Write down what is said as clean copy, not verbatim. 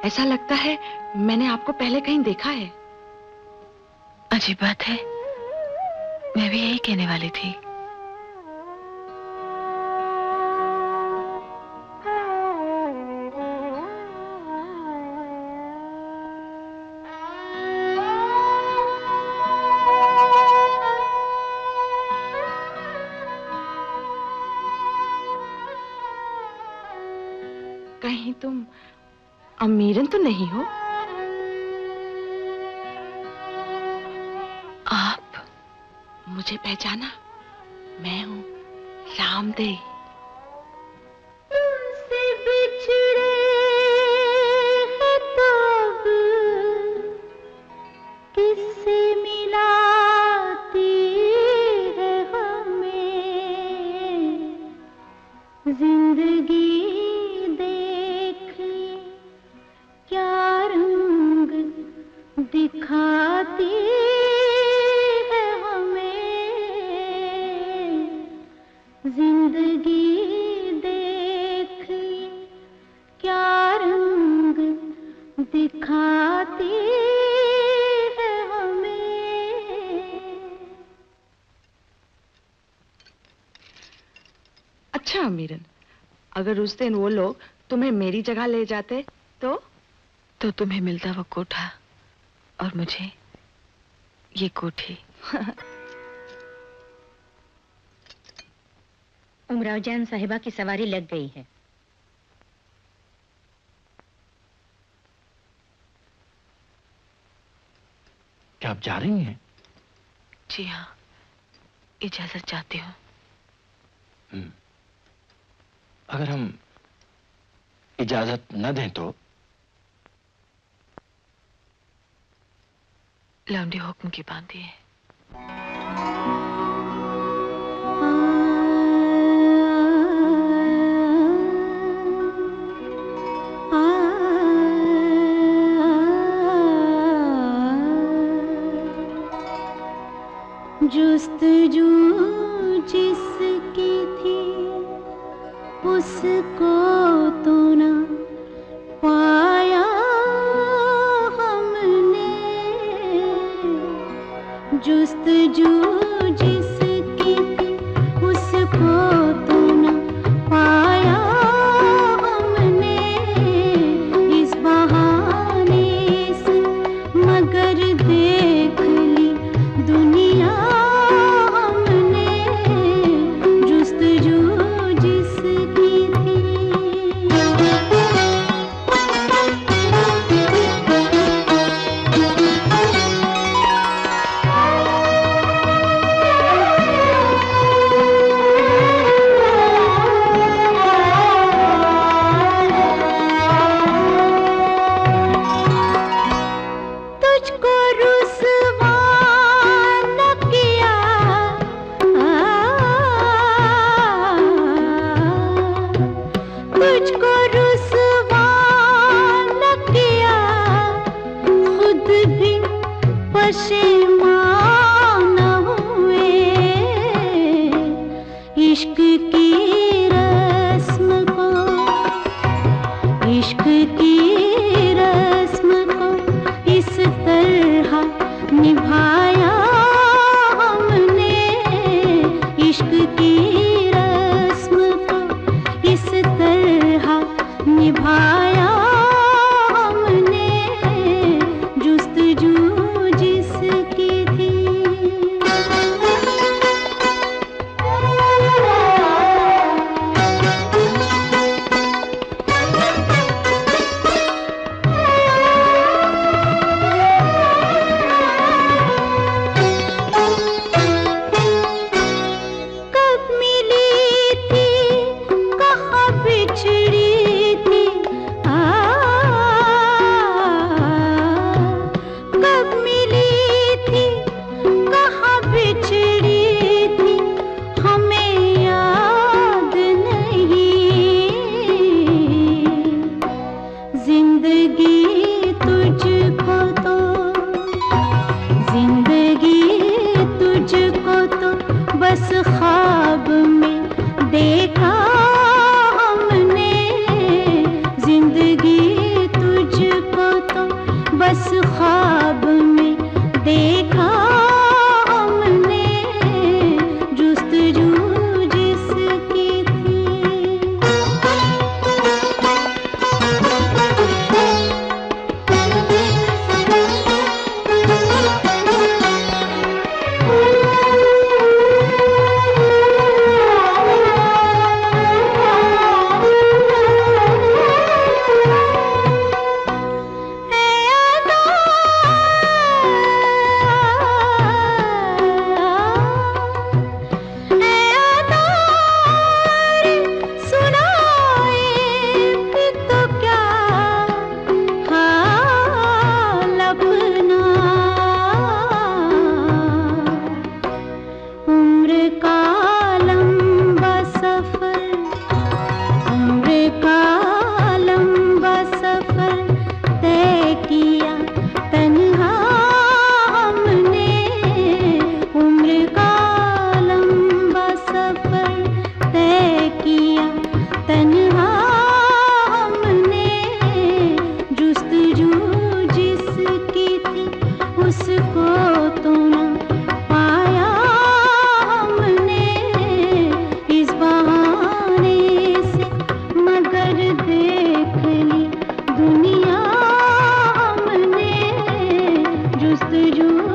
ऐसा लगता है मैंने आपको पहले कहीं देखा है। अजीब बात है, मैं भी यही कहने वाली थी। कहीं तुम अमीरन तो नहीं हो? आप मुझे पहचाना? मैं हूँ रामदेव। तुमसे बिछड़े हैं तब किससे मिलाती है हमें जिंदगी। दिखाती है हमें जिंदगी, देख क्या रंग दिखाती है हमें। अच्छा अमीरन, अगर उस दिन वो लोग तुम्हें मेरी जगह ले जाते तो तुम्हें मिलता वो कोठा और मुझे ये कोठी। उमराव जान साहिबा की सवारी लग गई है। क्या आप जा रही हैं? जी हाँ, इजाजत चाहती हूँ। अगर हम इजाजत न दें तो? लौंडी हुक्म की बांधी है। जुस्तजू जिसकी थी उसको तो ना पाया हमने, जुस्तजू जिसकी थी उसको तो ना पाया हमने, इस बहाने से मगर देख ली दुनिया हमने, जुस्तजू जिसकी थी। तुझको रुसवा न किया, तुझको रुसवा न किया, खुद भी पशेमान हुए, इश्क की रस्म को, इश्क की रस्म को इस तरह निभाया हमने, इश्क की रस्म को इस तरह निभाया हमने, जुस्तजू जिसकी थी। कब मिली थी कहाँ बिछड़ी थी, जुस्तजू